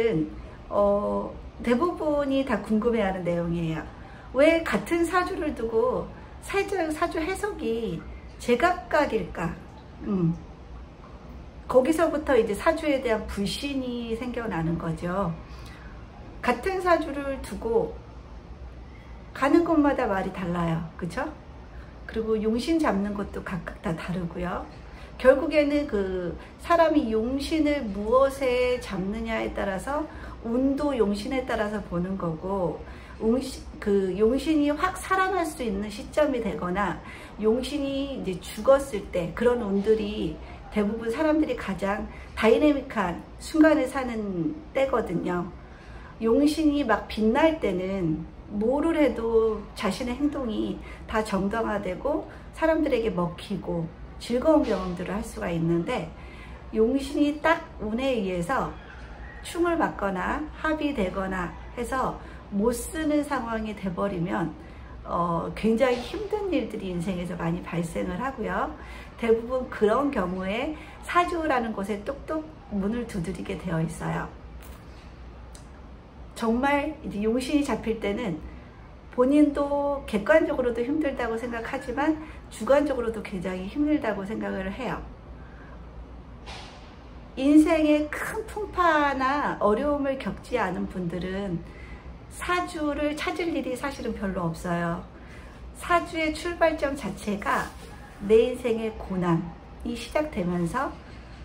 분들은 대부분이 다 궁금해하는 내용이에요. 왜 같은 사주를 두고 사주 해석이 제각각일까? 거기서부터 이제 사주에 대한 불신이 생겨나는 거죠. 같은 사주를 두고 가는 곳마다 말이 달라요. 그쵸? 그리고 용신 잡는 것도 각각 다 다르고요. 결국에는 그 사람이 용신을 무엇에 잡느냐에 따라서 운도 용신에 따라서 보는 거고, 그 용신이 확 살아날 수 있는 시점이 되거나 용신이 이제 죽었을 때 그런 운들이 대부분 사람들이 가장 다이내믹한 순간에 사는 때거든요. 용신이 막 빛날 때는 뭐를 해도 자신의 행동이 다 정당화되고 사람들에게 먹히고 즐거운 경험들을 할 수가 있는데, 용신이 딱 운에 의해서 충을 맞거나 합의되거나 해서 못 쓰는 상황이 돼버리면 굉장히 힘든 일들이 인생에서 많이 발생을 하고요. 대부분 그런 경우에 사주라는 곳에 똑똑 문을 두드리게 되어 있어요. 정말 이제 용신이 잡힐 때는 본인도 객관적으로도 힘들다고 생각하지만 주관적으로도 굉장히 힘들다고 생각을 해요. 인생에 큰 풍파나 어려움을 겪지 않은 분들은 사주를 찾을 일이 사실은 별로 없어요. 사주의 출발점 자체가 내 인생의 고난이 시작되면서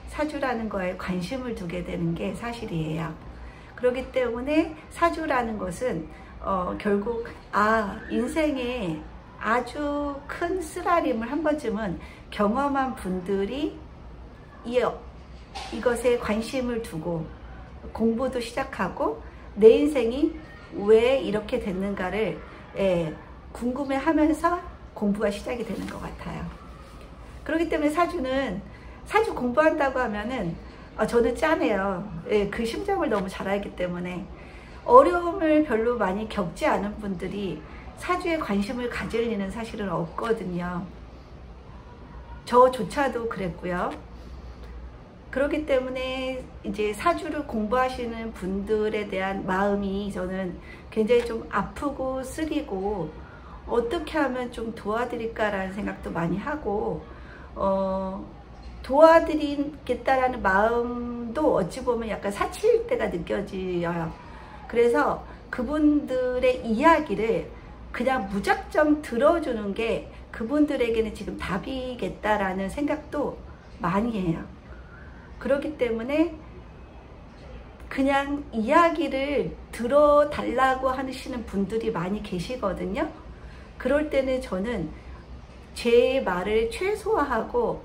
사주라는 거에 관심을 두게 되는 게 사실이에요. 그렇기 때문에 사주라는 것은 결국 인생에 아주 큰 쓰라림을 한 번쯤은 경험한 분들이 이것에 관심을 두고 공부도 시작하고 내 인생이 왜 이렇게 됐는가를 궁금해하면서 공부가 시작이 되는 것 같아요. 그렇기 때문에 사주 공부한다고 하면은 저는 짠해요. 그 심정을 너무 잘 알기 때문에. 어려움을 별로 많이 겪지 않은 분들이 사주에 관심을 가질 리는 사실은 없거든요. 저조차도 그랬고요. 그렇기 때문에 이제 사주를 공부하시는 분들에 대한 마음이 저는 굉장히 좀 아프고 쓰리고, 어떻게 하면 좀 도와드릴까라는 생각도 많이 하고, 도와드리겠다라는 마음도 어찌 보면 약간 사치일 때가 느껴져요. 그래서 그분들의 이야기를 그냥 무작정 들어주는 게 그분들에게는 지금 답이겠다라는 생각도 많이 해요. 그렇기 때문에 그냥 이야기를 들어달라고 하시는 분들이 많이 계시거든요. 그럴 때는 저는 제 말을 최소화하고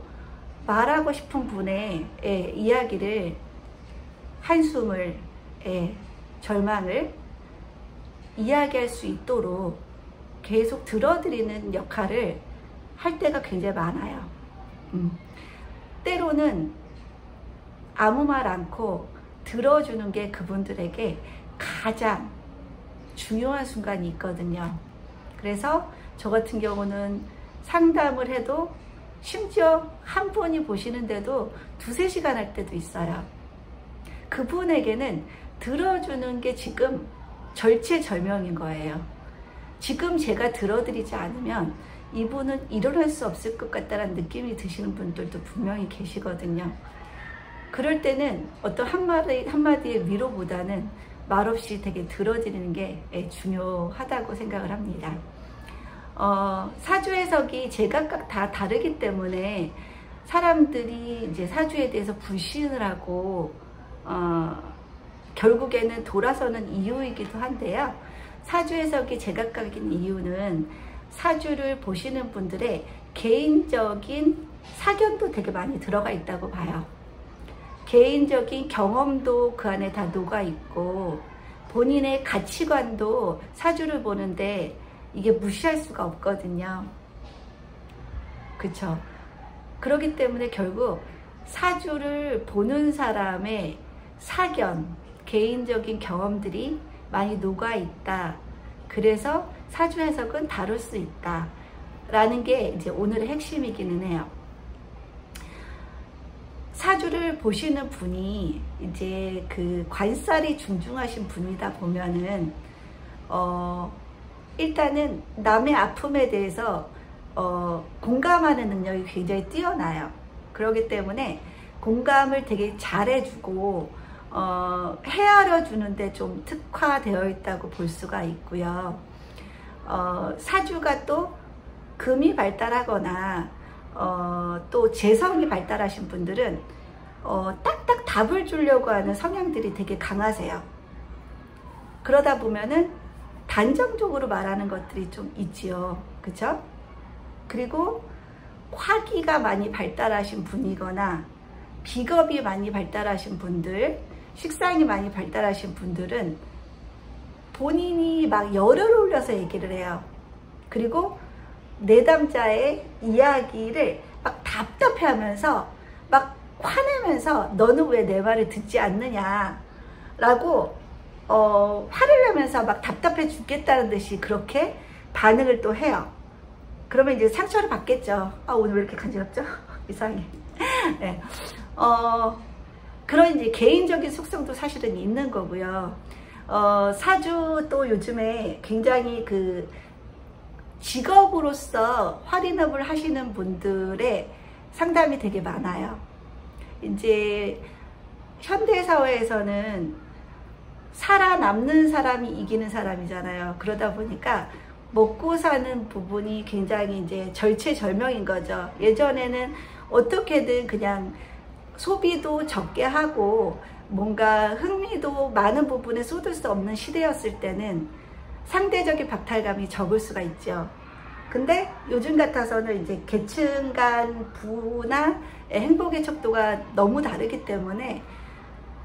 말하고 싶은 분의 이야기를, 한숨을, 절망을 이야기할 수 있도록 계속 들어드리는 역할을 할 때가 굉장히 많아요. 때로는 아무 말 않고 들어주는 게 그분들에게 가장 중요한 순간이 있거든요. 그래서 저 같은 경우는 상담을 해도 심지어 한 분이 보시는데도 2~3시간 할 때도 있어요. 그분에게는 들어주는 게 지금 절체절명인 거예요. 지금 제가 들어드리지 않으면 이분은 일어날 수 없을 것 같다는 느낌이 드시는 분들도 분명히 계시거든요. 그럴 때는 어떤 한마디의 위로보다는 말없이 되게 들어드리는 게 중요하다고 생각을 합니다. 사주 해석이 제각각 다 다르기 때문에 사람들이 이제 사주에 대해서 불신을 하고 결국에는 돌아서는 이유이기도 한데요. 사주 해석이 제각각인 이유는 사주를 보시는 분들의 개인적인 사견도 되게 많이 들어가 있다고 봐요. 개인적인 경험도 그 안에 다 녹아 있고, 본인의 가치관도 사주를 보는데 이게 무시할 수가 없거든요. 그쵸? 그렇기 때문에 결국 사주를 보는 사람의 사견, 개인적인 경험들이 많이 녹아 있다. 그래서 사주 해석은 다룰 수 있다. 라는 게 이제 오늘의 핵심이기는 해요. 사주를 보시는 분이 이제 그 관살이 중중하신 분이다 보면은 일단은 남의 아픔에 대해서 공감하는 능력이 굉장히 뛰어나요. 그렇기 때문에 공감을 되게 잘해주고 헤아려 주는데 좀 특화되어 있다고 볼 수가 있고요. 사주가 또 금이 발달하거나 또 재성이 발달하신 분들은 딱딱 답을 주려고 하는 성향들이 되게 강하세요. 그러다 보면은 단정적으로 말하는 것들이 좀 있지요. 그쵸? 그리고 화기가 많이 발달하신 분이거나 비겁이 많이 발달하신 분들, 식상이 많이 발달하신 분들은 본인이 막 열을 올려서 얘기를 해요. 그리고 내담자의 이야기를 막 답답해하면서 막 화내면서 너는 왜 내 말을 듣지 않느냐 라고 화를 내면서 막 답답해 죽겠다는 듯이 그렇게 반응을 또 해요. 그러면 이제 상처를 받겠죠. 오늘 왜 이렇게 간지럽죠? 이상해. 네. 그런 이제 개인적인 속성도 사실은 있는 거고요. 사주 또 요즘에 굉장히 그 직업으로서 활인업을 하시는 분들의 상담이 되게 많아요. 이제 현대사회에서는 살아남는 사람이 이기는 사람이잖아요. 그러다 보니까 먹고 사는 부분이 굉장히 이제 절체절명인 거죠. 예전에는 어떻게든 그냥 소비도 적게 하고 뭔가 흥미도 많은 부분에 쏟을 수 없는 시대였을 때는 상대적인 박탈감이 적을 수가 있죠. 근데 요즘 같아서는 이제 계층 간 부나 행복의 척도가 너무 다르기 때문에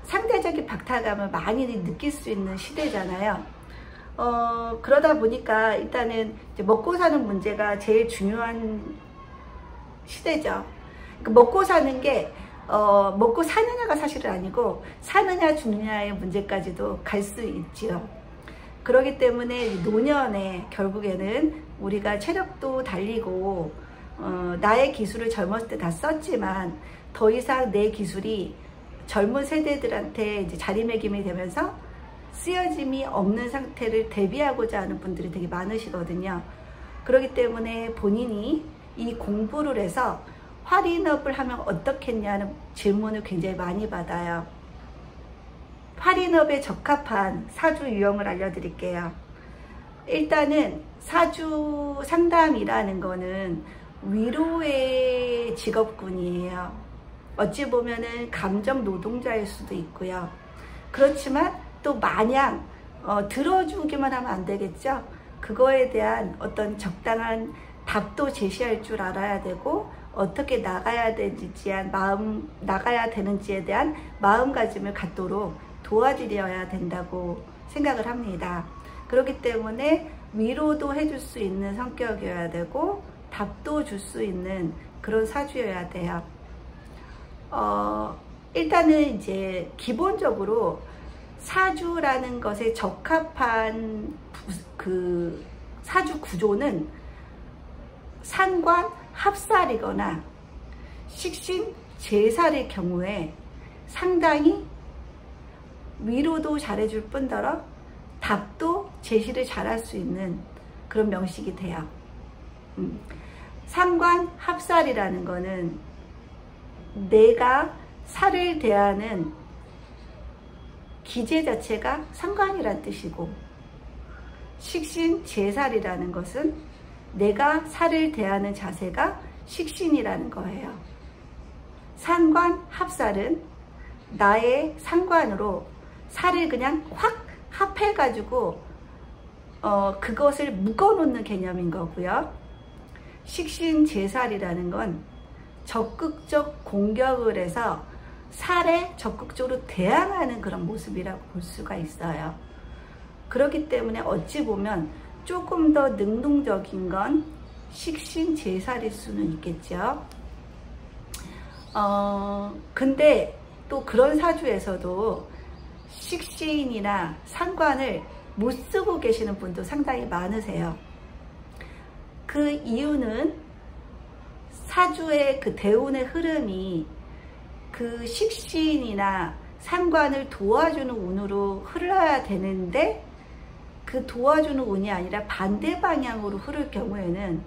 상대적인 박탈감을 많이 느낄 수 있는 시대잖아요. 그러다 보니까 일단은 이제 먹고 사는 문제가 제일 중요한 시대죠. 먹고 사는 게 먹고 사느냐가 사실은 아니고 사느냐 죽느냐의 문제까지도 갈 수 있지요. 그렇기 때문에 노년에 결국에는 우리가 체력도 달리고 나의 기술을 젊었을 때 다 썼지만 더 이상 내 기술이 젊은 세대들한테 이제 자리매김이 되면서 쓰여짐이 없는 상태를 대비하고자 하는 분들이 되게 많으시거든요. 그렇기 때문에 본인이 이 공부를 해서 활인업을 하면 어떻겠냐는 질문을 굉장히 많이 받아요. 활인업에 적합한 사주 유형을 알려드릴게요. 일단은 사주 상담이라는 거는 위로의 직업군이에요. 어찌 보면은 감정 노동자일 수도 있고요. 그렇지만 또 마냥 들어주기만 하면 안 되겠죠. 그거에 대한 어떤 적당한 답도 제시할 줄 알아야 되고 어떻게 나가야 되는지에 대한 마음가짐을 갖도록 도와드려야 된다고 생각을 합니다. 그렇기 때문에 위로도 해줄 수 있는 성격이어야 되고 답도 줄 수 있는 그런 사주여야 돼요. 일단은 이제 기본적으로 사주라는 것에 적합한 그 사주 구조는 상관 합살이거나 식신 제살의 경우에 상당히 위로도 잘해줄 뿐더러 답도 제시를 잘할 수 있는 그런 명식이 돼요. 상관 합살이라는 거는 내가 살을 대하는 기제 자체가 상관이란 뜻이고, 식신 제살이라는 것은 내가 살을 대하는 자세가 식신이라는 거예요. 상관 합살은 나의 상관으로 살을 그냥 확 합해가지고 그것을 묶어놓는 개념인 거고요. 식신 제살이라는 건 적극적 공격을 해서 살에 적극적으로 대항하는 그런 모습이라고 볼 수가 있어요. 그렇기 때문에 어찌 보면 조금 더 능동적인 건 식신 제살일 수는 있겠죠. 근데 또 그런 사주에서도 식신이나 상관을 못 쓰고 계시는 분도 상당히 많으세요. 그 이유는 사주의 그 대운의 흐름이 그 식신이나 상관을 도와주는 운으로 흘러야 되는데 그 도와주는 운이 아니라 반대 방향으로 흐를 경우에는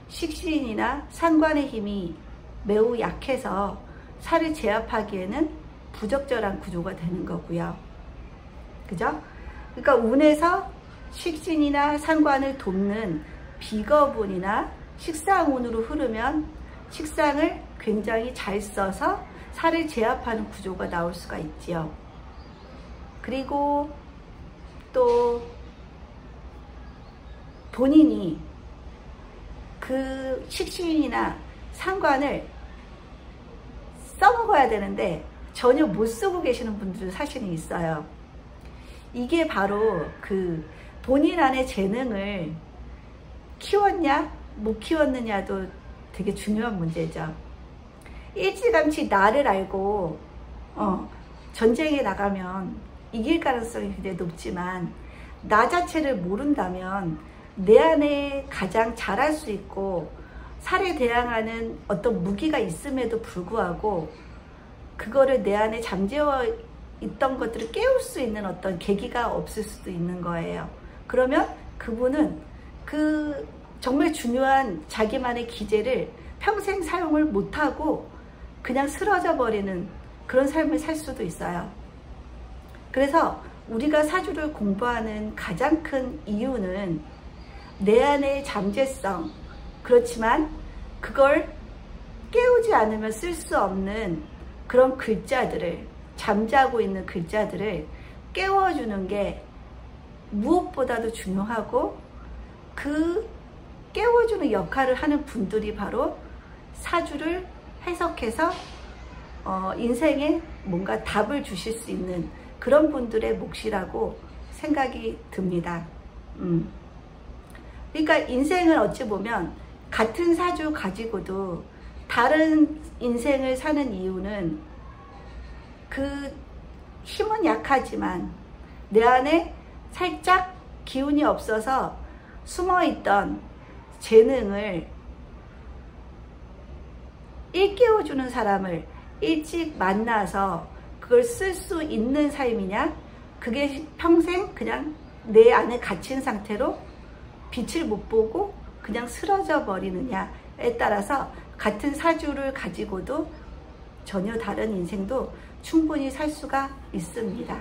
식신이나 상관의 힘이 매우 약해서 살을 제압하기에는 부적절한 구조가 되는 거고요. 그죠? 그러니까 운에서 식신이나 상관을 돕는 비겁운이나 식상운으로 흐르면 식상을 굉장히 잘 써서 살을 제압하는 구조가 나올 수가 있지요. 그리고 또 본인이 그 식신이나 상관을 써먹어야 되는데 전혀 못 쓰고 계시는 분들도 사실은 있어요. 이게 바로 그 본인 안의 재능을 키웠냐 못 키웠느냐도 되게 중요한 문제죠. 일찌감치 나를 알고 전쟁에 나가면 이길 가능성이 굉장히 높지만 나 자체를 모른다면 내 안에 가장 잘할 수 있고 살에 대항하는 어떤 무기가 있음에도 불구하고 그거를 내 안에 잠재워 있던 것들을 깨울 수 있는 어떤 계기가 없을 수도 있는 거예요. 그러면 그분은 그 정말 중요한 자기만의 기제를 평생 사용을 못하고 그냥 쓰러져 버리는 그런 삶을 살 수도 있어요. 그래서 우리가 사주를 공부하는 가장 큰 이유는 내 안의 잠재성, 그렇지만 그걸 깨우지 않으면 쓸 수 없는 그런 글자들을, 잠자고 있는 글자들을 깨워주는 게 무엇보다도 중요하고, 그 깨워주는 역할을 하는 분들이 바로 사주를 해석해서 인생에 뭔가 답을 주실 수 있는 그런 분들의 몫이라고 생각이 듭니다. 그러니까 인생을 어찌 보면 같은 사주 가지고도 다른 인생을 사는 이유는 그 힘은 약하지만 내 안에 살짝 기운이 없어서 숨어있던 재능을 일깨워주는 사람을 일찍 만나서 그걸 쓸 수 있는 삶이냐, 그게 평생 그냥 내 안에 갇힌 상태로 빛을 못 보고 그냥 쓰러져 버리느냐에 따라서 같은 사주를 가지고도 전혀 다른 인생도 충분히 살 수가 있습니다.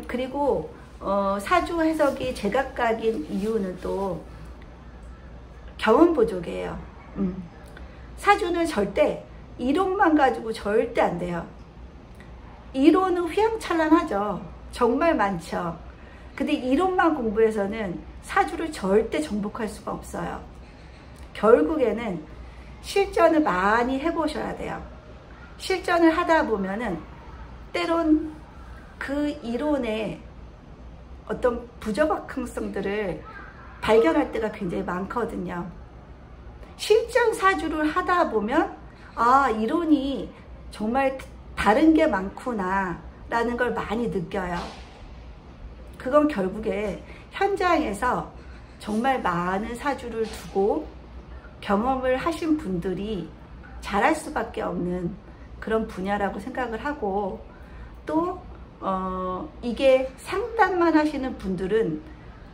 그리고 사주 해석이 제각각인 이유는 또 경험 부족이에요. 사주는 절대 이론만 가지고 절대 안 돼요. 이론은 휘황찬란하죠. 정말 많죠. 근데 이론만 공부해서는 사주를 절대 정복할 수가 없어요. 결국에는 실전을 많이 해보셔야 돼요. 실전을 하다 보면은 때론 그 이론의 어떤 부적합성들을 발견할 때가 굉장히 많거든요. 실전 사주를 하다 보면 아, 이론이 정말 다른 게 많구나 라는 걸 많이 느껴요. 그건 결국에 현장에서 정말 많은 사주를 두고 경험을 하신 분들이 잘할 수밖에 없는 그런 분야라고 생각을 하고, 또 이게 상담만 하시는 분들은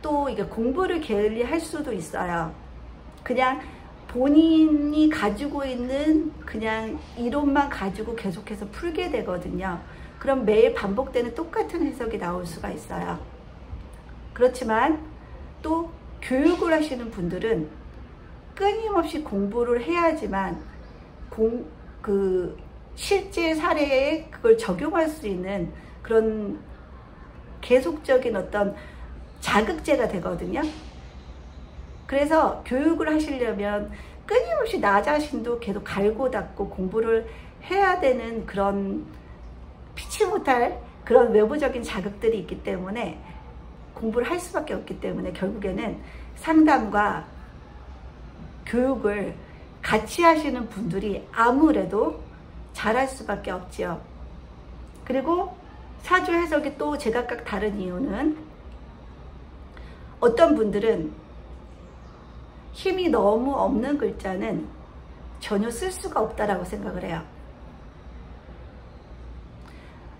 또 이게 공부를 게을리 할 수도 있어요. 그냥 본인이 가지고 있는 그냥 이론만 가지고 계속해서 풀게 되거든요. 그럼 매일 반복되는 똑같은 해석이 나올 수가 있어요. 그렇지만 또 교육을 하시는 분들은 끊임없이 공부를 해야지만 실제 사례에 그걸 적용할 수 있는 그런 계속적인 어떤 자극제가 되거든요. 그래서 교육을 하시려면 끊임없이 나 자신도 계속 갈고 닦고 공부를 해야 되는 그런 피치 못할 그런 외부적인 자극들이 있기 때문에 공부를 할 수밖에 없기 때문에 결국에는 상담과 교육을 같이 하시는 분들이 아무래도 잘할 수밖에 없지요. 그리고 사주 해석이 또 제각각 다른 이유는 어떤 분들은 힘이 너무 없는 글자는 전혀 쓸 수가 없다라고 생각을 해요.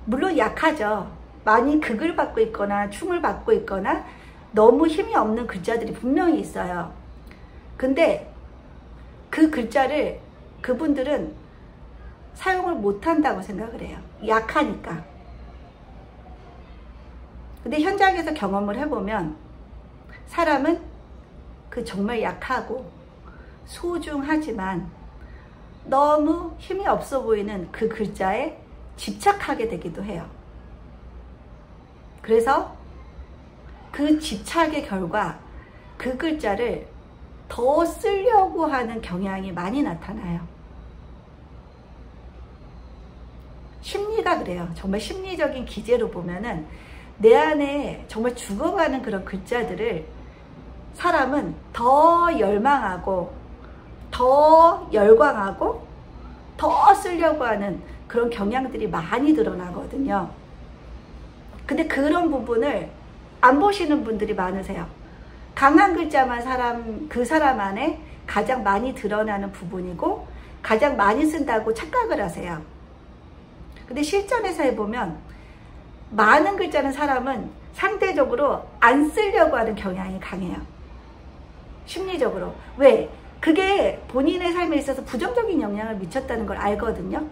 물론 약하죠. 많이 극을 받고 있거나 충을 받고 있거나 너무 힘이 없는 글자들이 분명히 있어요. 근데 그 글자를 그분들은 사용을 못한다고 생각을 해요. 약하니까. 근데 현장에서 경험을 해보면 사람은 그 정말 약하고 소중하지만 너무 힘이 없어 보이는 그 글자에 집착하게 되기도 해요. 그래서 그 집착의 결과 그 글자를 더 쓰려고 하는 경향이 많이 나타나요. 심리가 그래요. 정말 심리적인 기제로 보면은 내 안에 정말 죽어가는 그런 글자들을 사람은 더 열망하고 더 열광하고 더 쓰려고 하는 그런 경향들이 많이 드러나거든요. 근데 그런 부분을 안 보시는 분들이 많으세요. 강한 글자만 그 사람 안에 가장 많이 드러나는 부분이고 가장 많이 쓴다고 착각을 하세요. 근데 실전에서 해보면 많은 글자는 사람은 상대적으로 안 쓰려고 하는 경향이 강해요. 심리적으로. 왜? 그게 본인의 삶에 있어서 부정적인 영향을 미쳤다는 걸 알거든요.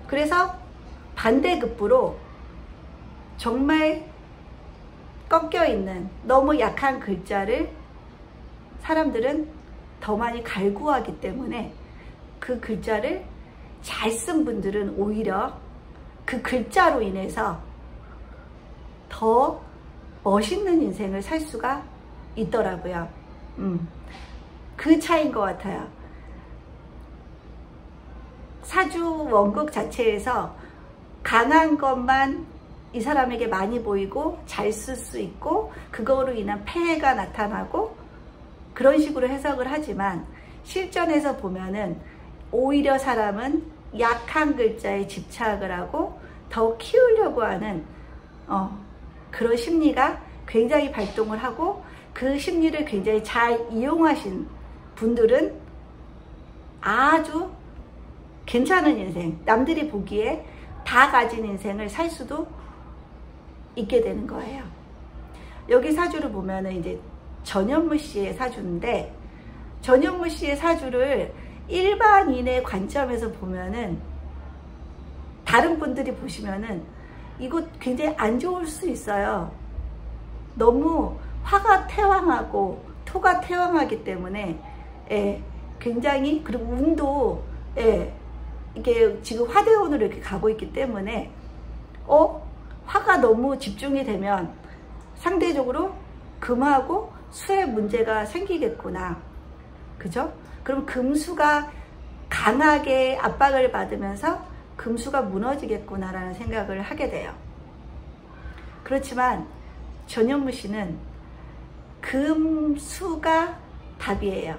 그래서 반대급부로 정말 꺾여있는 너무 약한 글자를 사람들은 더 많이 갈구하기 때문에 그 글자를 잘 쓴 분들은 오히려 그 글자로 인해서 더 멋있는 인생을 살 수가 있더라고요. 그 차이인 것 같아요. 사주 원극 자체에서 강한 것만 이 사람에게 많이 보이고 잘 쓸 수 있고 그거로 인한 폐해가 나타나고 그런 식으로 해석을 하지만 실전에서 보면은 오히려 사람은 약한 글자에 집착을 하고 더 키우려고 하는 그런 심리가 굉장히 발동을 하고 그 심리를 굉장히 잘 이용하신 분들은 아주 괜찮은 인생, 남들이 보기에 다 가진 인생을 살 수도 있게 되는 거예요. 여기 사주를 보면은 이제 전현무 씨의 사주인데 전현무 씨의 사주를 일반인의 관점에서 보면은 다른 분들이 보시면은 이거 굉장히 안 좋을 수 있어요. 너무 화가 태왕하고 토가 태왕하기 때문에 굉장히 그리고 운도 이게 지금 화대운으로 이렇게 가고 있기 때문에 화가 너무 집중이 되면 상대적으로 금하고 수의 문제가 생기겠구나. 그죠? 그럼 금수가 강하게 압박을 받으면서 금수가 무너지겠구나라는 생각을 하게 돼요. 그렇지만 전현무 씨는 금수가 답이에요.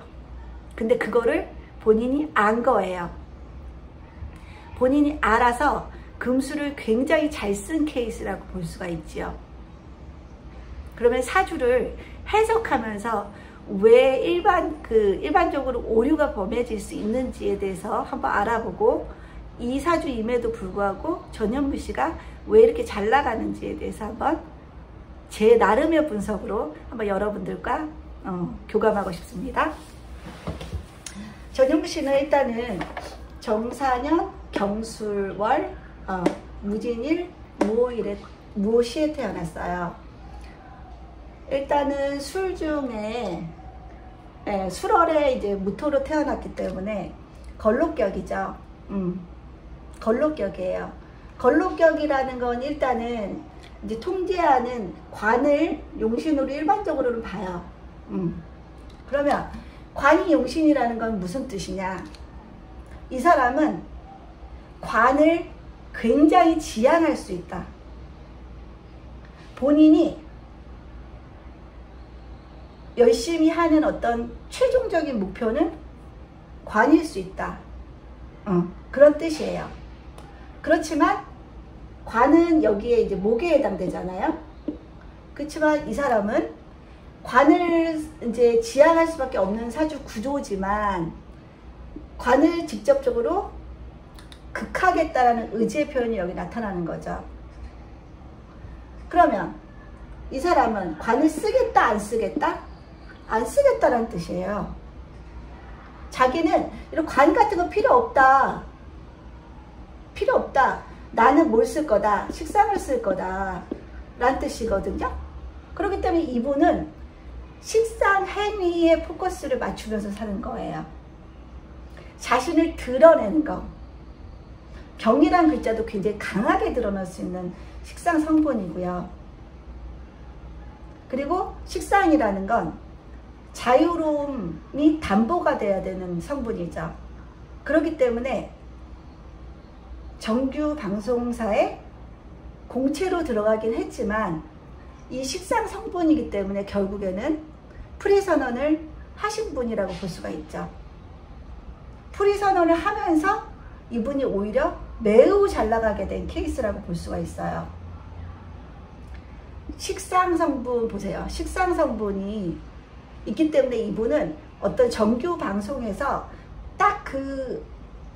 근데 그거를 본인이 안 거예요. 본인이 알아서 금수를 굉장히 잘 쓴 케이스라고 볼 수가 있지요. 그러면 사주를 해석하면서 왜 일반적으로 오류가 범해질 수 있는지에 대해서 한번 알아보고 이 사주임에도 불구하고 전현무 씨가 왜 이렇게 잘 나가는지에 대해서 한번 제 나름의 분석으로 한번 여러분들과 교감하고 싶습니다. 전현무 씨는 일단은 정사년 경술월 무진일 무오시에 태어났어요. 일단은 술 중에 술월에 이제 무토로 태어났기 때문에 걸록격이죠. 걸록격이에요. 걸록격이라는 건 일단은 이제 통제하는 관을 용신으로 일반적으로는 봐요. 그러면 관이 용신이라는 건 무슨 뜻이냐? 이 사람은 관을 굉장히 지향할 수 있다. 본인이 열심히 하는 어떤 최종적인 목표는 관일 수 있다. 그런 뜻이에요. 그렇지만 관은 여기에 이제 목에 해당되잖아요. 그렇지만 이 사람은 관을 이제 지향할 수밖에 없는 사주 구조지만 관을 직접적으로 극하겠다라는 의지의 표현이 여기 나타나는 거죠. 그러면 이 사람은 관을 쓰겠다 안 쓰겠다? 안 쓰겠다라는 뜻이에요. 자기는 이런 관 같은 거 필요 없다. 필요 없다. 나는 뭘 쓸 거다. 식상을 쓸 거다. 라는 뜻이거든요. 그렇기 때문에 이분은 식상 행위에 포커스를 맞추면서 사는 거예요. 자신을 드러내는 거. 경이란 글자도 굉장히 강하게 드러날 수 있는 식상 성분이고요. 그리고 식상이라는 건 자유로움이 담보가 돼야 되는 성분이죠. 그렇기 때문에 정규 방송사에 공채로 들어가긴 했지만 이 식상 성분이기 때문에 결국에는 프리선언을 하신 분이라고 볼 수가 있죠. 프리선언을 하면서 이분이 오히려 매우 잘 나가게 된 케이스라고 볼 수가 있어요. 식상 성분 보세요. 식상 성분이 있기 때문에 이분은 어떤 정규 방송에서 딱 그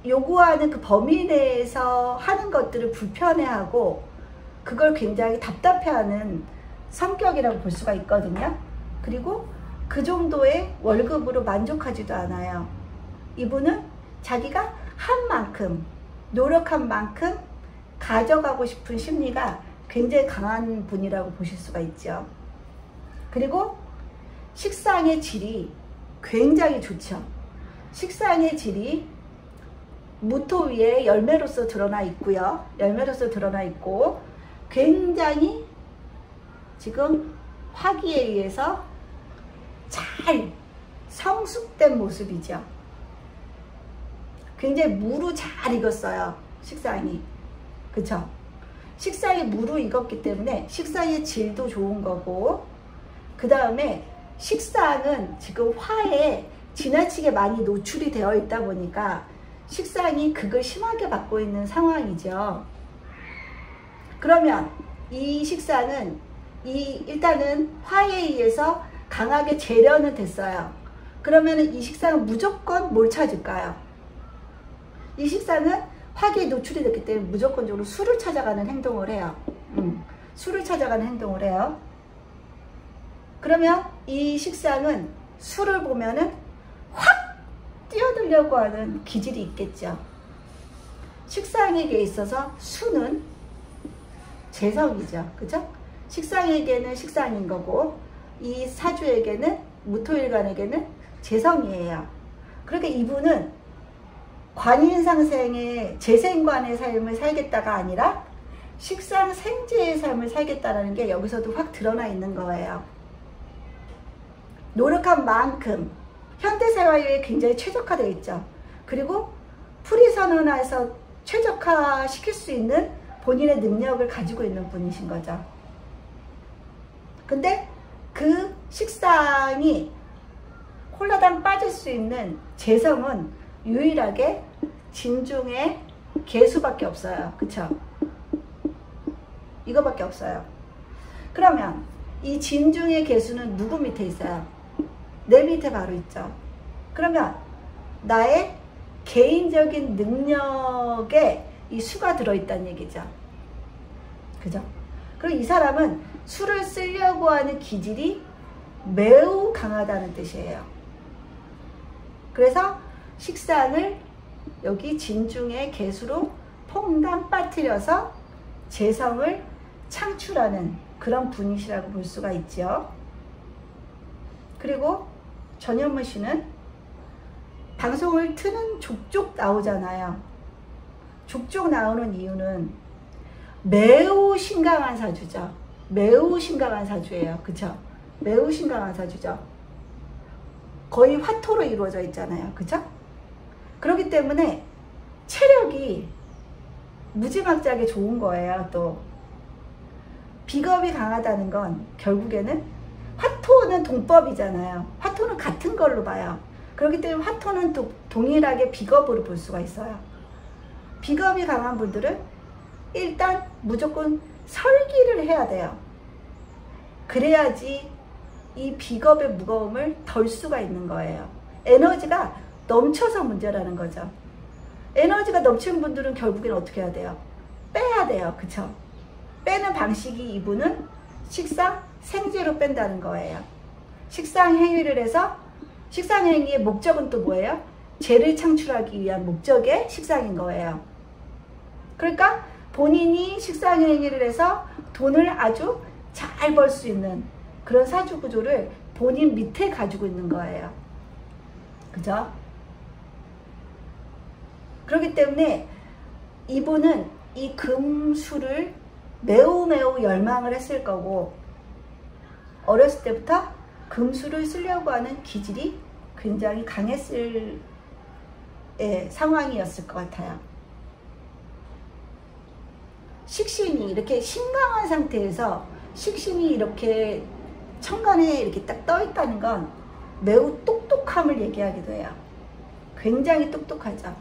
요구하는 그 범위 내에서 하는 것들을 불편해하고 그걸 굉장히 답답해하는 성격이라고 볼 수가 있거든요. 그리고 그 정도의 월급으로 만족하지도 않아요. 이분은 자기가 한 만큼, 노력한 만큼 가져가고 싶은 심리가 굉장히 강한 분이라고 보실 수가 있죠. 그리고 식상의 질이 굉장히 좋죠. 식상의 질이 무토 위에 열매로서 드러나 있고요. 열매로서 드러나 있고 굉장히 지금 화기에 의해서 잘 성숙된 모습이죠. 굉장히 무르 잘 익었어요. 식상이. 그쵸? 식상이 무르 익었기 때문에 식상의 질도 좋은 거고, 그 다음에 식상은 지금 화에 지나치게 많이 노출이 되어 있다 보니까 식상이 극을 심하게 받고 있는 상황이죠. 그러면 이 식상은 일단은 화에 의해서 강하게 재련은 됐어요. 그러면 이 식상은 무조건 뭘 찾을까요? 이 식상은 화기에 노출이 됐기 때문에 무조건적으로 술을 찾아가는 행동을 해요. 술을 찾아가는 행동을 해요. 그러면 이 식상은 술을 보면은 확 뛰어들려고 하는 기질이 있겠죠. 식상에게 있어서 수는 재성이죠. 그죠? 식상에게는 식상인 거고, 이 사주에게는, 무토일간에게는 재성이에요. 그러니까 이분은 관인상생의 재생관의 삶을 살겠다가 아니라 식상생재의 삶을 살겠다는 게 여기서도 확 드러나 있는 거예요. 노력한 만큼 현대사회에 굉장히 최적화되어 있죠. 그리고 프리선언에서 최적화시킬 수 있는 본인의 능력을 가지고 있는 분이신 거죠. 근데 그 식상이 홀라당 빠질 수 있는 재성은 유일하게 진중의 개수밖에 없어요. 그쵸? 이거밖에 없어요. 그러면 이 진중의 개수는 누구 밑에 있어요? 내 밑에 바로 있죠. 그러면 나의 개인적인 능력에 이 수가 들어있다는 얘기죠. 그죠? 그리고 이 사람은 수를 쓰려고 하는 기질이 매우 강하다는 뜻이에요. 그래서 식상을 여기 진중의 개수로 퐁당 빠뜨려서 재성을 창출하는 그런 분이시라고 볼 수가 있죠. 그리고 전현무 씨는 방송을 트는 족족 나오잖아요. 족족 나오는 이유는 매우 심각한 사주죠. 매우 심각한 사주예요. 그쵸? 매우 심각한 사주죠. 거의 화토로 이루어져 있잖아요. 그쵸? 그렇기 때문에 체력이 무지막지하게 좋은 거예요. 또 비겁이 강하다는 건 결국에는 화토는 동법이잖아요. 화토는 같은 걸로 봐요. 그렇기 때문에 화토는 동일하게 비겁으로 볼 수가 있어요. 비겁이 강한 분들은 일단 무조건 설기를 해야 돼요. 그래야지 이 비겁의 무거움을 덜 수가 있는 거예요. 에너지가 넘쳐서 문제라는 거죠. 에너지가 넘치는 분들은 결국엔 어떻게 해야 돼요? 빼야 돼요. 그쵸? 빼는 방식이 이분은 식상 생제로 뺀다는 거예요. 식상 행위를 해서 식상 행위의 목적은 또 뭐예요? 재를 창출하기 위한 목적의 식상인 거예요. 그러니까 본인이 식상 행위를 해서 돈을 아주 잘 벌 수 있는 그런 사주 구조를 본인 밑에 가지고 있는 거예요. 그죠? 그렇기 때문에 이분은 이 금수를 매우 열망을 했을 거고, 어렸을 때부터 금수를 쓰려고 하는 기질이 굉장히 강했을 상황이었을 것 같아요. 식신이 이렇게 신강한 상태에서 식신이 이렇게 천간에 이렇게 딱 떠 있다는 건 매우 똑똑함을 얘기하기도 해요. 굉장히 똑똑하죠.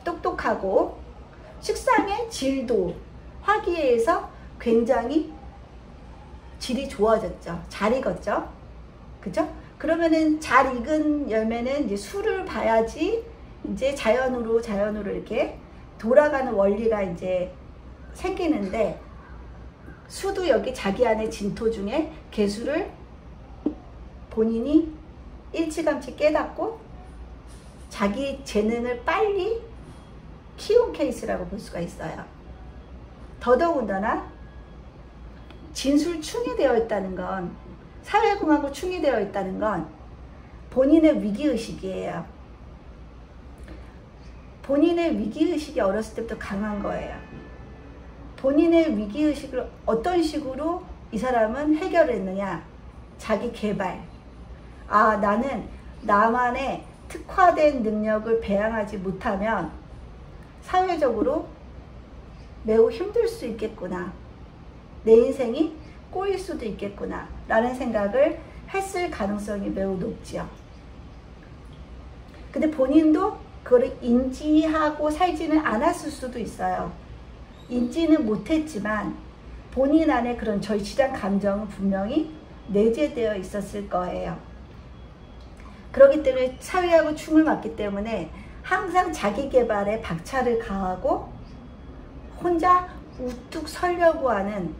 똑똑하고 식상의 질도 화기애애해서 굉장히 질이 좋아졌죠. 잘 익었죠. 그죠? 그러면은 잘 익은 열매는 이제 수를 봐야지 이제 자연으로 이렇게 돌아가는 원리가 이제 생기는데, 수도 여기 자기 안에 진토 중에 개수를 본인이 일찌감치 깨닫고 자기 재능을 빨리 키운 케이스라고 볼 수가 있어요. 더더군다나 진술충이 되어 있다는 건, 사회공하고 충이 되어 있다는 건 본인의 위기의식이에요. 본인의 위기의식이 어렸을 때부터 강한 거예요. 본인의 위기의식을 어떤 식으로 이 사람은 해결했느냐? 자기 개발. 아, 나는 나만의 특화된 능력을 배양하지 못하면 사회적으로 매우 힘들 수 있겠구나. 내 인생이 꼬일 수도 있겠구나 라는 생각을 했을 가능성이 매우 높지요. 근데 본인도 그걸 인지하고 살지는 않았을 수도 있어요. 인지는 못했지만 본인 안에 그런 절실한 감정은 분명히 내재되어 있었을 거예요. 그렇기 때문에 사회하고 충을 맞기 때문에 항상 자기 개발에 박차를 가하고 혼자 우뚝 서려고 하는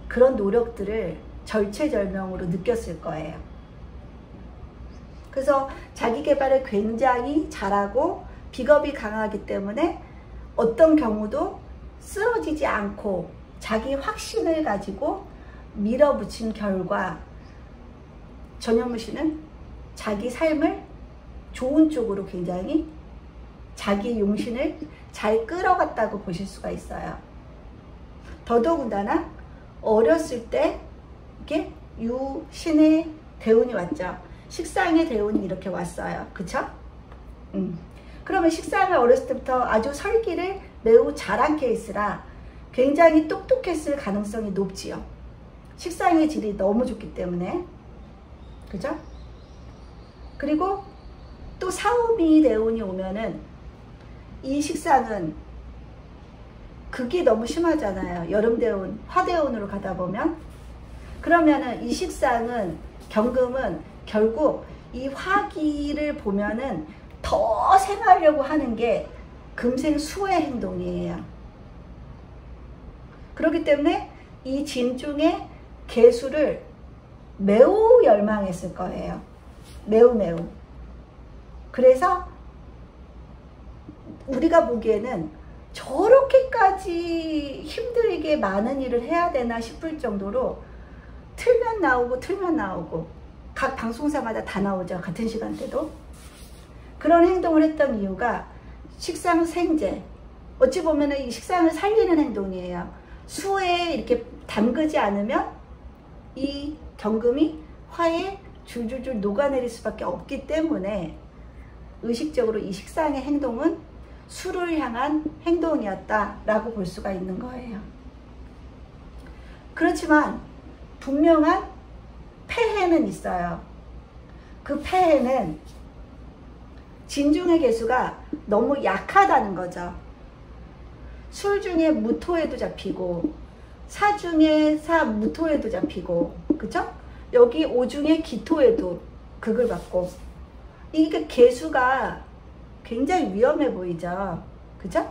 그런 노력들을 절체절명으로 느꼈을 거예요. 그래서 자기 개발을 굉장히 잘하고 비겁이 강하기 때문에 어떤 경우도 쓰러지지 않고 자기 확신을 가지고 밀어붙인 결과 전현무 씨는 자기 삶을 좋은 쪽으로 굉장히 자기 용신을 잘 끌어갔다고 보실 수가 있어요. 더더군다나 어렸을 때 이게 유신의 대운이 왔죠. 식상의 대운이 이렇게 왔어요. 그쵸? 그러면 식상을 어렸을 때부터 아주 설기를 매우 잘한 케이스라 굉장히 똑똑했을 가능성이 높지요. 식상의 질이 너무 좋기 때문에. 그죠? 그리고 또 사오미 대운이 오면은 이 식상은 극이 너무 심하잖아요. 여름 대운, 화 대운으로 가다 보면. 그러면은 이 식상은, 경금은 결국 이 화기를 보면은 더 생하려고 하는 게 금생수의 행동이에요. 그렇기 때문에 이 진중의 개수를 매우 열망했을 거예요. 매우. 그래서 우리가 보기에는 저렇게까지 힘들게 많은 일을 해야 되나 싶을 정도로 틀면 나오고 각 방송사마다 다 나오죠. 같은 시간대도. 그런 행동을 했던 이유가 식상 생제, 어찌 보면 이 식상을 살리는 행동이에요. 수에 이렇게 담그지 않으면 이 경금이 화에 줄줄줄 녹아내릴 수밖에 없기 때문에 의식적으로 이 식상의 행동은 수를 향한 행동이었다라고 볼 수가 있는 거예요. 그렇지만 분명한 폐해는 있어요. 그 폐해는 진중의 개수가 너무 약하다는 거죠. 술 중에 무토에도 잡히고 사 중에 무토에도 잡히고, 그쵸? 여기 오 중에 기토에도 극을 받고, 이게 개수가 굉장히 위험해 보이죠. 그죠?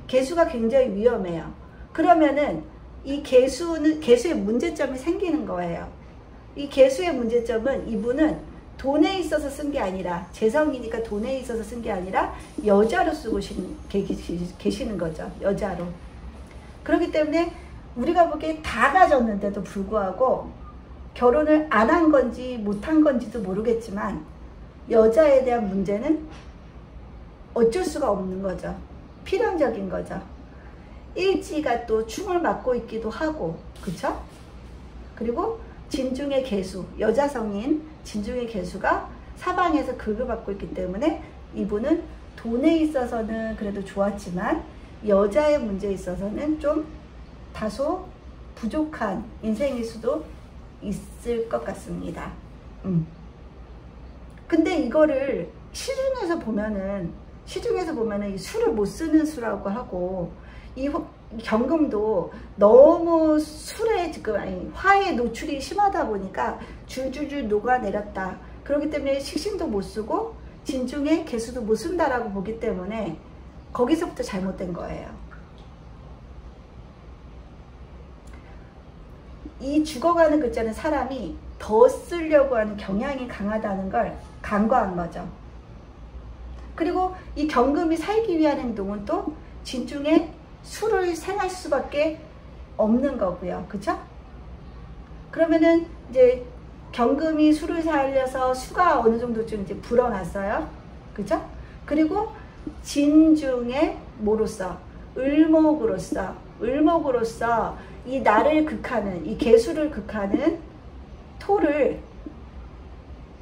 개수가 굉장히 위험해요. 그러면은 이 개수의 문제점이 생기는 거예요. 이 개수의 문제점은 이분은 돈에 있어서 쓴 게 아니라, 재성이니까 돈에 있어서 쓴 게 아니라 여자로 쓰고 계시는 거죠. 여자로. 그렇기 때문에 우리가 보기에 다 가졌는데도 불구하고 결혼을 안 한 건지 못 한 건지도 모르겠지만 여자에 대한 문제는 어쩔 수가 없는 거죠. 필연적인 거죠. 일지가 또 충을 맡고 있기도 하고, 그쵸? 그리고 진중의 개수, 여자 성인 진중의 개수가 사방에서 극을 받고 있기 때문에 이분은 돈에 있어서는 그래도 좋았지만 여자의 문제에 있어서는 좀 다소 부족한 인생일 수도 있을 것 같습니다. 근데 이거를 시중에서 보면은 이 술을 못 쓰는 수라고 하고, 이 경금도 너무 술에 지금 화에 노출이 심하다 보니까 줄줄줄 녹아내렸다. 그렇기 때문에 식신도 못 쓰고 진중의 개수도 못 쓴다라고 보기 때문에 거기서부터 잘못된 거예요. 이 죽어가는 글자는 사람이 더 쓰려고 하는 경향이 강하다는 걸 간과한 거죠. 그리고 이 경금이 살기 위한 행동은 또 진중에 술을 생할 수밖에 없는 거고요. 그쵸? 그러면은 이제 경금이 술을 살려서 수가 어느 정도쯤 이제 불어났어요. 그쵸? 그리고 진중에 뭐로써? 을목으로서 이 나를 극하는, 이 개수를 극하는 토를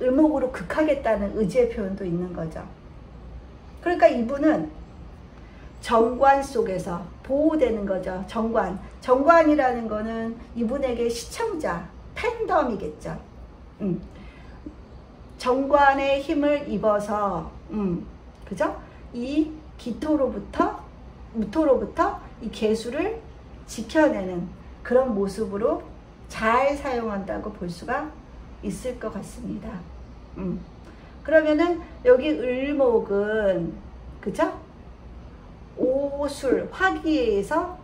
을목으로 극하겠다는 의지의 표현도 있는 거죠. 그러니까 이분은 정관 속에서 보호되는 거죠. 정관이라는 거는 이분에게 시청자, 팬덤이겠죠. 정관의 힘을 입어서 그죠? 이 무토로부터 이 개수를 지켜내는 그런 모습으로 잘 사용한다고 볼 수가 있을 것 같습니다. 그러면은 여기 을목은 그죠? 오술, 화기에서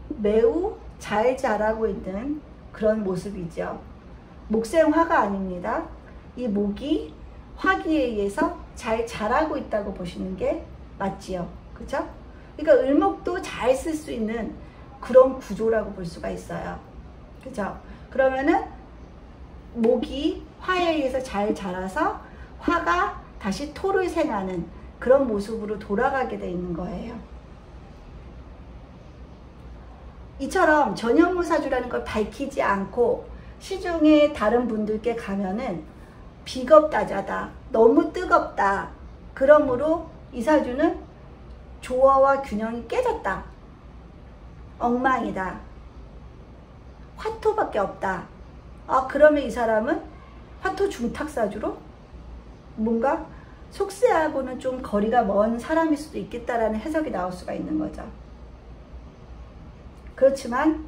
매우 잘 자라고 있는 그런 모습이죠. 목생화가 아닙니다. 이 목이 화기에 의해서 잘 자라고 있다고 보시는 게 맞지요. 그죠? 그러니까 을목도 잘 쓸 수 있는 그런 구조라고 볼 수가 있어요. 그죠? 그러면은 목이 화에 의해서 잘 자라서 화가 다시 토를 생하는 그런 모습으로 돌아가게 돼 있는 거예요. 이처럼 전현무사주라는 걸 밝히지 않고 시중에 다른 분들께 가면은 비겁다자다, 너무 뜨겁다, 그러므로 이 사주는 조화와 균형이 깨졌다, 엉망이다, 화토밖에 없다. 그러면 이 사람은 화토 중탁사주로 뭔가 속세하고는 좀 거리가 먼 사람일 수도 있겠다라는 해석이 나올 수가 있는 거죠. 그렇지만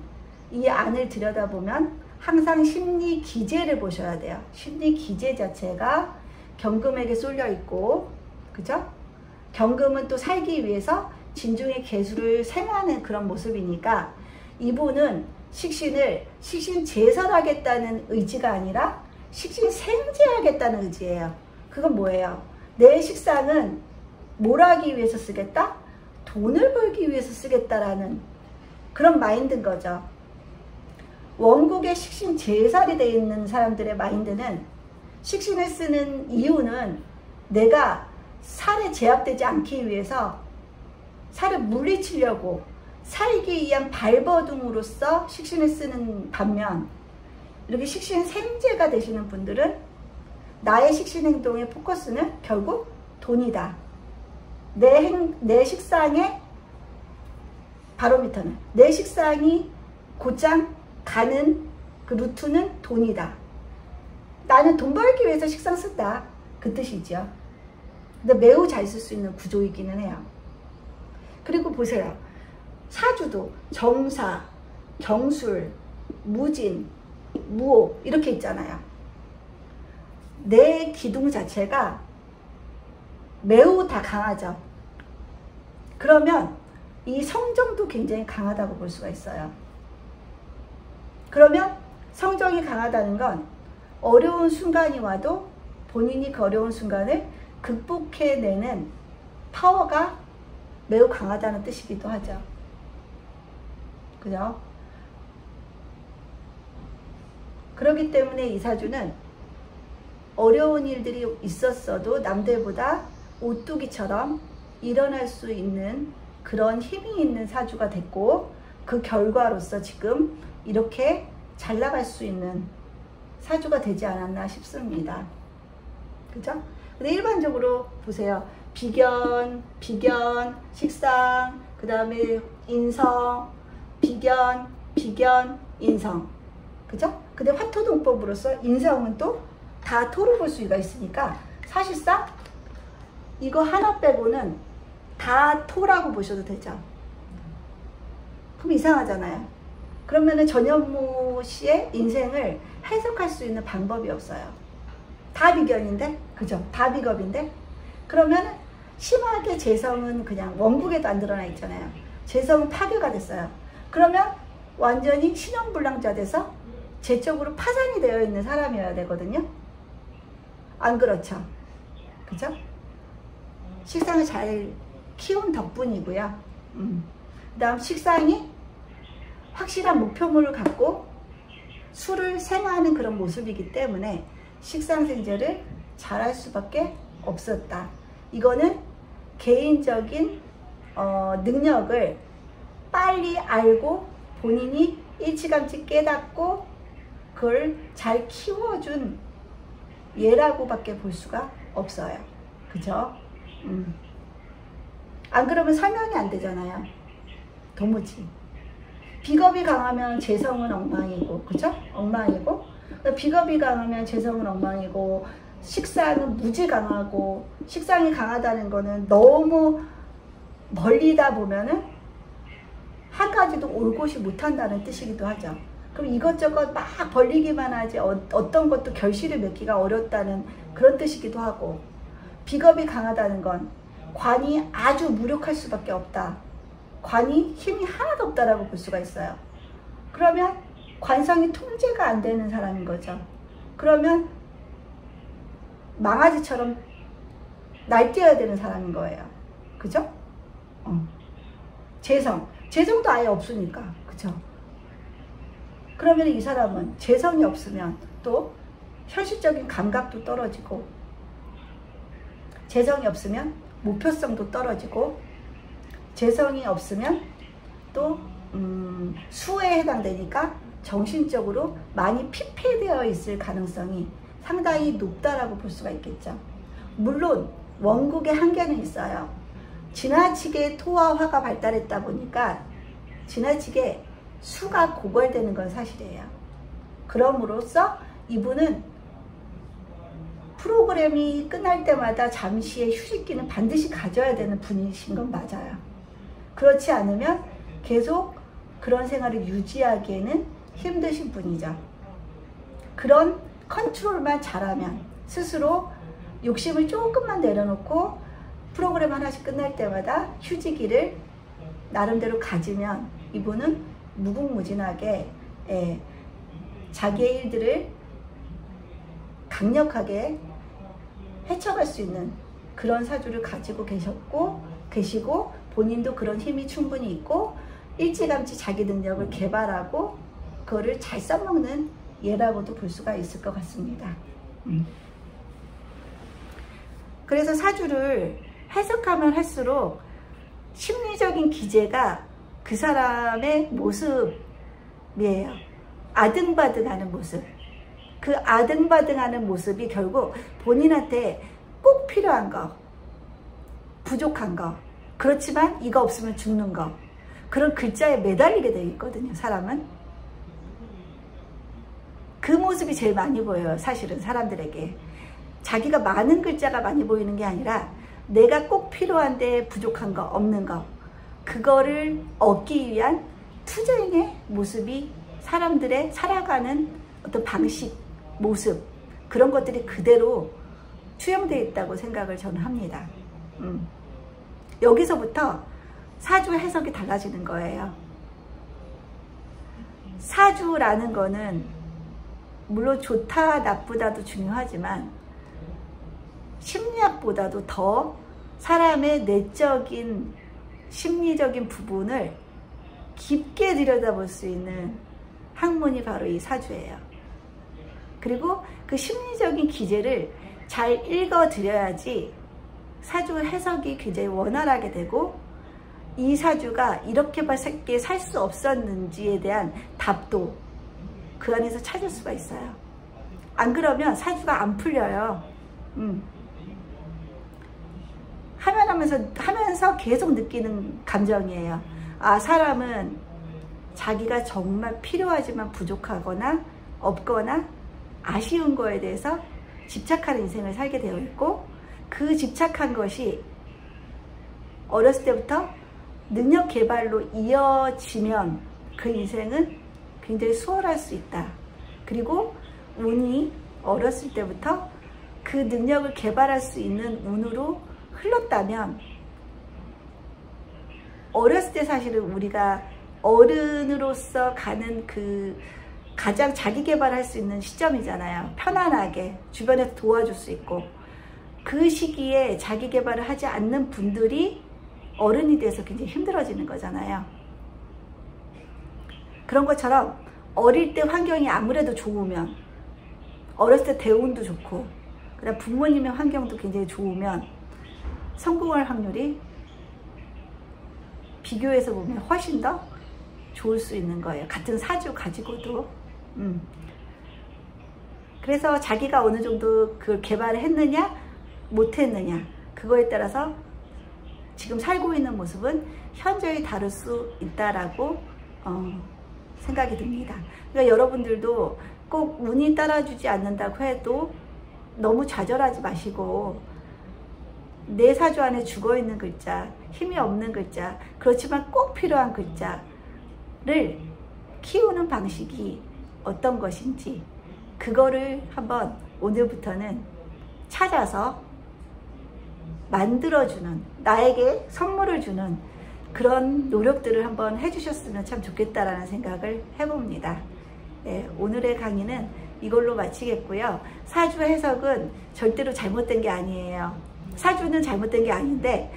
이 안을 들여다보면 항상 심리 기제를 보셔야 돼요. 심리 기제 자체가 경금에게 쏠려 있고, 그죠? 경금은 또 살기 위해서 진중의 개수를 생하는 그런 모습이니까 이분은 식신 제설하겠다는 의지가 아니라 식신 생제하겠다는 의지예요. 그건 뭐예요? 내 식상은 뭘 하기 위해서 쓰겠다? 돈을 벌기 위해서 쓰겠다라는 그런 마인드인 거죠. 원국의 식신 제살이 되어 있는 사람들의 마인드는 식신을 쓰는 이유는 내가 살에 제압되지 않기 위해서 살을 물리치려고 살기 위한 발버둥으로서 식신을 쓰는 반면, 이렇게 식신 생제가 되시는 분들은 나의 식신 행동의 포커스는 결국 돈이다. 내 식상의 바로미터는, 내 식상이 곧장 가는 그 루트는 돈이다. 나는 돈 벌기 위해서 식상 쓴다, 그 뜻이죠. 근데 매우 잘 쓸 수 있는 구조이기는 해요. 그리고 보세요. 사주도 정사, 경술, 무진, 무옥 이렇게 있잖아요. 내 기둥 자체가 매우 다 강하죠. 그러면 이 성정도 굉장히 강하다고 볼 수가 있어요. 그러면 성정이 강하다는 건 어려운 순간이 와도 본인이 그 어려운 순간을 극복해내는 파워가 매우 강하다는 뜻이기도 하죠. 그죠? 그렇기 때문에 이 사주는 어려운 일들이 있었어도 남들보다 오뚜기처럼 일어날 수 있는 그런 힘이 있는 사주가 됐고, 그 결과로서 지금 이렇게 잘 나갈 수 있는 사주가 되지 않았나 싶습니다. 그죠? 근데 일반적으로 보세요. 비견, 식상, 그 다음에 인성, 비견, 인성. 그죠? 근데 화토동법으로서 인성은 또 다 토로 볼 수가 있으니까 사실상 이거 하나 빼고는 다 토라고 보셔도 되죠. 그럼 이상하잖아요. 그러면은 전현무 씨의 인생을 해석할 수 있는 방법이 없어요. 다 비견인데, 그죠? 다 비겁인데, 그러면 심하게 재성은 그냥 원국에도 안 드러나 있잖아요. 재성은 파괴가 됐어요. 그러면 완전히 신용불량자 돼서 재적으로 파산이 되어 있는 사람이어야 되거든요. 안 그렇죠? 그죠? 식상을 잘 키운 덕분이고요. 그 다음 식상이 확실한 목표물을 갖고 수를 생화하는 그런 모습이기 때문에 식상생재를 잘할 수밖에 없었다. 이거는 개인적인 능력을 빨리 알고 본인이 일찌감치 깨닫고 그걸 잘 키워준 예라고밖에 볼 수가 없어요. 그죠? 안 그러면 설명이 안 되잖아요. 도무지. 비겁이 강하면 재성은 엉망이고, 그죠? 엉망이고, 비겁이 강하면 재성은 엉망이고, 식상은 무지 강하고, 식상이 강하다는 거는 너무 멀리다 보면은 한 가지도 올 곳이 못한다는 뜻이기도 하죠. 그럼 이것저것 막 벌리기만 하지 어떤 것도 결실을 맺기가 어렵다는 그런 뜻이기도 하고, 비겁이 강하다는 건 관이 아주 무력할 수밖에 없다. 관이 힘이 하나도 없다라고 볼 수가 있어요. 그러면 관성이 통제가 안 되는 사람인 거죠. 그러면 망아지처럼 날뛰어야 되는 사람인 거예요. 그죠? 재성도 아예 없으니까. 그죠? 그러면 이 사람은 재성이 없으면 또 현실적인 감각도 떨어지고, 재성이 없으면 목표성도 떨어지고, 재성이 없으면 또 수에 해당되니까 정신적으로 많이 피폐되어 있을 가능성이 상당히 높다라고 볼 수가 있겠죠. 물론 원국의 한계는 있어요. 지나치게 토와 화가 발달했다 보니까 지나치게 수가 고갈되는 건 사실이에요. 그럼으로써 이분은 프로그램이 끝날 때마다 잠시의 휴식기는 반드시 가져야 되는 분이신 건 맞아요. 그렇지 않으면 계속 그런 생활을 유지하기에는 힘드신 분이죠. 그런 컨트롤만 잘하면, 스스로 욕심을 조금만 내려놓고 프로그램 하나씩 끝날 때마다 휴지기를 나름대로 가지면 이분은 무궁무진하게 자기의 일들을 강력하게 헤쳐갈 수 있는 그런 사주를 가지고 계시고 본인도 그런 힘이 충분히 있고 일찌감치 자기 능력을 개발하고 그거를 잘 써먹는 예라고도 볼 수가 있을 것 같습니다. 그래서 사주를 해석하면 할수록 심리적인 기제가 그 사람의 모습이에요. 아등바등하는 모습. 그 아등바등하는 모습이 결국 본인한테 꼭 필요한 거, 부족한 거, 그렇지만 이거 없으면 죽는 거, 그런 글자에 매달리게 되어 있거든요. 사람은 그 모습이 제일 많이 보여요. 사실은 사람들에게 자기가 많은 글자가 많이 보이는 게 아니라 내가 꼭 필요한데 부족한 거, 없는 거, 그거를 얻기 위한 투쟁의 모습이 사람들의 살아가는 어떤 방식, 모습, 그런 것들이 그대로 투영되어 있다고 생각을 저는 합니다. 여기서부터 사주 해석이 달라지는 거예요. 사주라는 거는 물론 좋다 나쁘다도 중요하지만 심리학보다도 더 사람의 내적인 심리적인 부분을 깊게 들여다볼 수 있는 학문이 바로 이 사주예요. 그리고 그 심리적인 기제를 잘 읽어드려야지 사주 해석이 굉장히 원활하게 되고 이 사주가 이렇게밖에 살 수 없었는지에 대한 답도 그 안에서 찾을 수가 있어요. 안 그러면 사주가 안 풀려요. 하면서 계속 느끼는 감정이에요. 아, 사람은 자기가 정말 필요하지만 부족하거나 없거나 아쉬운 거에 대해서 집착하는 인생을 살게 되어 있고, 그 집착한 것이 어렸을 때부터 능력 개발로 이어지면 그 인생은 굉장히 수월할 수 있다. 그리고 운이 어렸을 때부터 그 능력을 개발할 수 있는 운으로 흘렀다면, 어렸을 때 사실은 우리가 어른으로서 가는 그 가장 자기 개발할 수 있는 시점이잖아요. 편안하게 주변에서 도와줄 수 있고, 그 시기에 자기 개발을 하지 않는 분들이 어른이 돼서 굉장히 힘들어지는 거잖아요. 그런 것처럼 어릴 때 환경이 아무래도 좋으면, 어렸을 때 대운도 좋고 그다음 부모님의 환경도 굉장히 좋으면 성공할 확률이 비교해서 보면 훨씬 더 좋을 수 있는 거예요. 같은 사주 가지고도. 그래서 자기가 어느 정도 그걸 개발을 했느냐 못했느냐, 그거에 따라서 지금 살고 있는 모습은 현저히 다를 수 있다라고 생각이 듭니다. 그러니까 여러분들도 꼭 운이 따라주지 않는다고 해도 너무 좌절하지 마시고, 내 사주 안에 죽어있는 글자, 힘이 없는 글자, 그렇지만 꼭 필요한 글자를 키우는 방식이 어떤 것인지 그거를 한번 오늘부터는 찾아서 만들어주는, 나에게 선물을 주는 그런 노력들을 한번 해주셨으면 참 좋겠다라는 생각을 해봅니다. 네, 오늘의 강의는 이걸로 마치겠고요. 사주 해석은 절대로 잘못된 게 아니에요. 사주는 잘못된 게 아닌데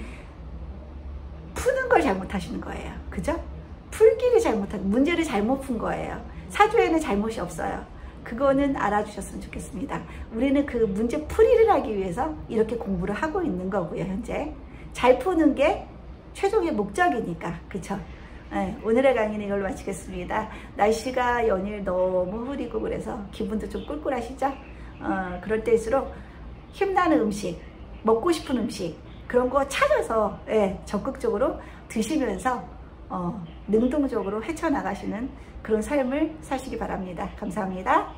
푸는 걸 잘못하시는 거예요. 그죠? 풀기를 잘못한, 문제를 잘못 푼 거예요. 사주에는 잘못이 없어요. 그거는 알아주셨으면 좋겠습니다. 우리는 그 문제 풀이를 하기 위해서 이렇게 공부를 하고 있는 거고요. 현재 잘 푸는 게 최종의 목적이니까. 그쵸? 네, 오늘의 강의는 이걸로 마치겠습니다. 날씨가 연일 너무 흐리고 그래서 기분도 좀 꿀꿀하시죠? 그럴 때일수록 힘나는 음식, 먹고 싶은 음식, 그런 거 찾아서 적극적으로 드시면서 능동적으로 헤쳐나가시는 그런 삶을 사시기 바랍니다. 감사합니다.